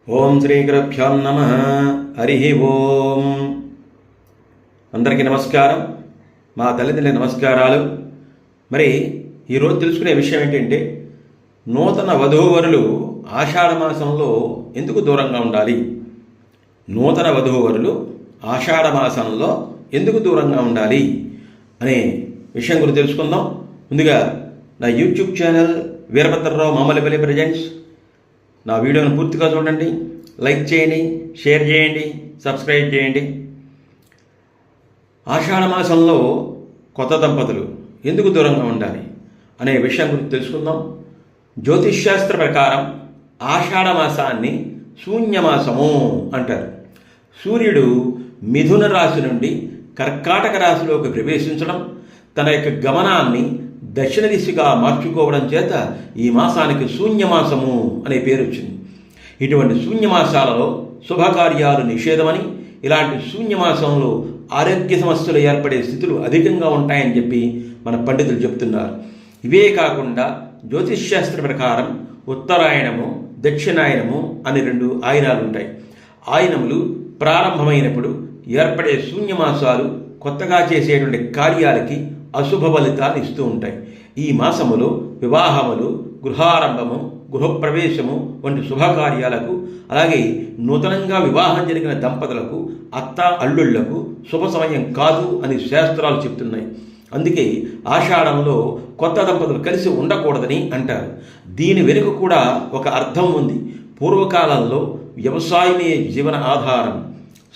ఓం శ్రీ గురుభ్యో నమః. హరి ఓం. అందరికీ నమస్కారం, మా తల్లిదండ్రుల నమస్కారాలు. మరి ఈరోజు తెలుసుకునే విషయం ఏంటంటే, నూతన వధూవరులు ఆషాఢ మాసంలో ఎందుకు దూరంగా ఉండాలి? నూతన వధూవరులు ఆషాఢ మాసంలో ఎందుకు దూరంగా ఉండాలి అనే విషయం గురించి తెలుసుకుందాం. ముందుగా నా YouTube channel Veerabhadrarao Mamalapalli presents నా వీడియోను పూర్తిగా చూడండి, లైక్ చేయండి, షేర్ చేయండి, సబ్స్క్రైబ్ చేయండి. ఆషాఢ మాసంలో కొత్త దంపతులు ఎందుకు దూరంగా ఉండాలి అనే విషయం గురించి తెలుసుకుందాం. జ్యోతిష్శాస్త్ర ప్రకారం ఆషాఢ మాసాన్ని శూన్యమాసము అంటారు. సూర్యుడు మిథున రాశి నుండి కర్కాటక రాశిలోకి ప్రవేశించడం, తన యొక్క గమనాన్ని దక్షిణ దిశగా మార్చుకోవడం చేత ఈ మాసానికి శూన్యమాసము అనే పేరు వచ్చింది. ఇటువంటి శూన్యమాసాలలో శుభకార్యాలు నిషేధమని, ఇలాంటి శూన్యమాసంలో ఆరోగ్య సమస్యలు ఏర్పడే స్థితులు అధికంగా ఉంటాయని చెప్పి మన పండితులు చెప్తున్నారు. ఇవే కాకుండా జ్యోతిష్శాస్త్ర ప్రకారం ఉత్తరాయణము, దక్షిణాయనము అని రెండు ఆయనాలు ఉంటాయి. ఆయనములు ప్రారంభమైనప్పుడు ఏర్పడే శూన్యమాసాలు కొత్తగా చేసేటువంటి కార్యాలకి అశుభ ఫలితాలు ఇస్తూ ఉంటాయి. ఈ మాసములో వివాహములు, గృహారంభము, గృహప్రవేశము వంటి శుభకార్యాలకు, అలాగే నూతనంగా వివాహం జరిగిన దంపతులకు, అత్త అల్లుళ్లకు శుభ సమయం కాదు అని శాస్త్రాలు చెప్తున్నాయి. అందుకే ఆషాఢంలో కొత్త దంపతులు కలిసి ఉండకూడదని అంటారు. దీని వెనుక కూడా ఒక అర్థం ఉంది. పూర్వకాలంలో వ్యవసాయమే జీవన ఆధారం.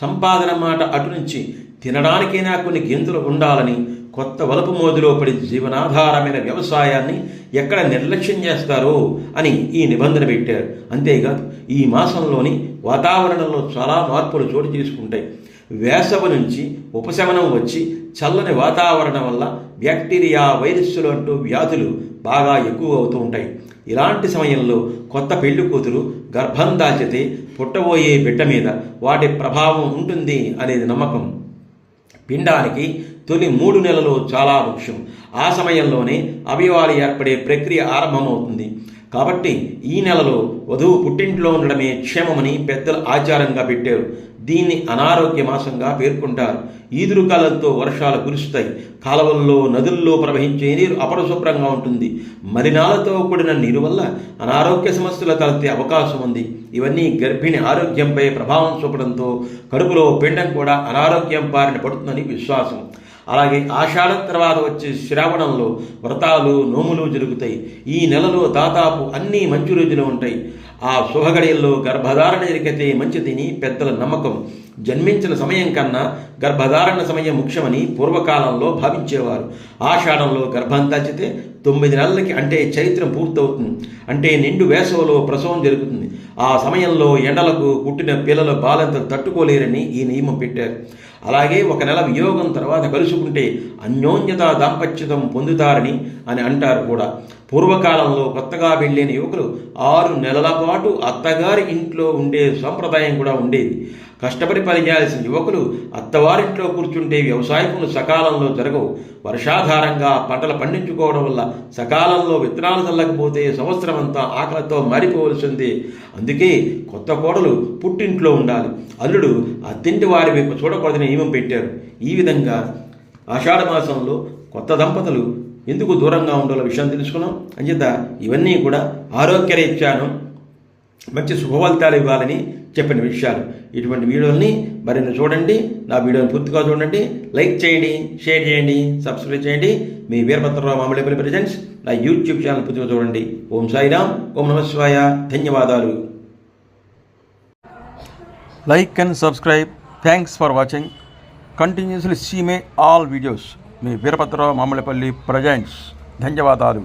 సంపాదన మాట అటు నుంచి తినడానికైనా కొన్ని గింజలు ఉండాలని కొత్త వలపు మోదులో పడి జీవనాధారమైన వ్యవసాయాన్ని ఎక్కడ నిర్లక్ష్యం చేస్తారో అని ఈ నిబంధన పెట్టారు. అంతేకాదు, ఈ మాసంలోని వాతావరణంలో చాలా మార్పులు చోటు చేసుకుంటాయి. వేసవి నుంచి ఉపశమనం వచ్చి చల్లని వాతావరణం వల్ల బ్యాక్టీరియా, వైరస్సులు అంటూ వ్యాధులు బాగా ఎక్కువ అవుతూ ఉంటాయి. ఇలాంటి సమయంలో కొత్త పెళ్లి కూతురు గర్భం దాల్చితే పుట్టబోయే బిడ్డ మీద వాటి ప్రభావం ఉంటుంది అనేది నమ్మకం. పిండానికి తొలి 3 నెలలు చాలా ముఖ్యం. ఆ సమయంలోనే అవయవాలు ఏర్పడే ప్రక్రియ ఆరంభమవుతుంది. కాబట్టి ఈ నెలలో వధువు పుట్టింట్లో ఉండడమే క్షేమమని పెద్దలు ఆచారంగా పెట్టారు. దీన్ని అనారోగ్య మాసంగా పేర్కొంటారు. ఈదురుగాలులతో వర్షాలు కురుస్తాయి. కాలువల్లో, నదుల్లో ప్రవహించే నీరు అపరిశుభ్రంగా ఉంటుంది. మలినాలతో కూడిన నీరు వల్ల అనారోగ్య సమస్యలు తలెత్తే అవకాశం ఉంది. ఇవన్నీ గర్భిణి ఆరోగ్యంపై ప్రభావం చూపడంతో కడుపులో పిండం కూడా అనారోగ్యం బారిన పడుతుందని విశ్వాసం. అలాగే ఆషాఢం తర్వాత వచ్చే శ్రావణంలో వ్రతాలు, నోములు జరుగుతాయి. ఈ నెలలో దాదాపు అన్ని మంచి రోజులు ఉంటాయి. ఆ శుభగడియల్లో గర్భధారణ జరిగితే మంచిదని పెద్దల నమ్మకం. జన్మించిన సమయం కన్నా గర్భధారణ సమయం ముఖ్యమని పూర్వకాలంలో భావించేవారు. ఆషాఢంలో గర్భం దాల్చితే 9 నెలలకి, అంటే చైత్రం పూర్తవుతుంది. అంటే నిండు వేసవిలో ప్రసవం జరుగుతుంది. ఆ సమయంలో ఎండలకు పుట్టిన పిల్లల బాలెంతలు తట్టుకోలేరని ఈ నియమం పెట్టారు. అలాగే 1 నెల వియోగం తర్వాత కలుసుకుంటే అన్యోన్యత దాంపత్యం పొందుతారని అని అంటారు కూడా. పూర్వకాలంలో కొత్తగా వెళ్ళిన యువకులు 6 నెలల పాటు అత్తగారి ఇంట్లో ఉండే సంప్రదాయం కూడా ఉండేది. కష్టపడి పనిచేయాల్సిన యువకులు అత్తవారింట్లో కూర్చుంటే వ్యవసాయ పనులు సకాలంలో జరగవు. వర్షాధారంగా పంటలు పండించుకోవడం వల్ల సకాలంలో విత్తనాలు చల్లకపోతే సంవత్సరం అంతా ఆకలితో మారిపోవలసిందే. అందుకే కొత్త కోడలు పుట్టింట్లో ఉండాలి, అల్లుడు అత్తింటి వారి వైపు చూడకూడదని నియమం పెట్టారు. ఈ విధంగా ఆషాఢ మాసంలో కొత్త దంపతులు ఎందుకు దూరంగా ఉండాలో విషయం తెలుసుకున్నాం. అంచేత ఇవన్నీ కూడా ఆరోగ్యరీత్యాను మంచి శుభఫలితాలు ఇవ్వాలని చెప్పిన విషయాలు. ఇటువంటి వీడియోల్ని మరిన్ని చూడండి. నా వీడియోని పూర్తిగా చూడండి, లైక్ చేయండి, షేర్ చేయండి, సబ్స్క్రైబ్ చేయండి. మీ వీరభద్రరావు మామలపల్లి ప్రజెంట్స్ నా యూట్యూబ్ ఛానల్ పూర్తిగా చూడండి. ఓం సాయిరామ్, ఓం నమః శివాయ. ధన్యవాదాలు. Like and subscribe. Thanks for watching. Continuously see my all videos. మీ వీరభద్రరావు మామలపల్లి ప్రజెంట్స్. ధన్యవాదాలు.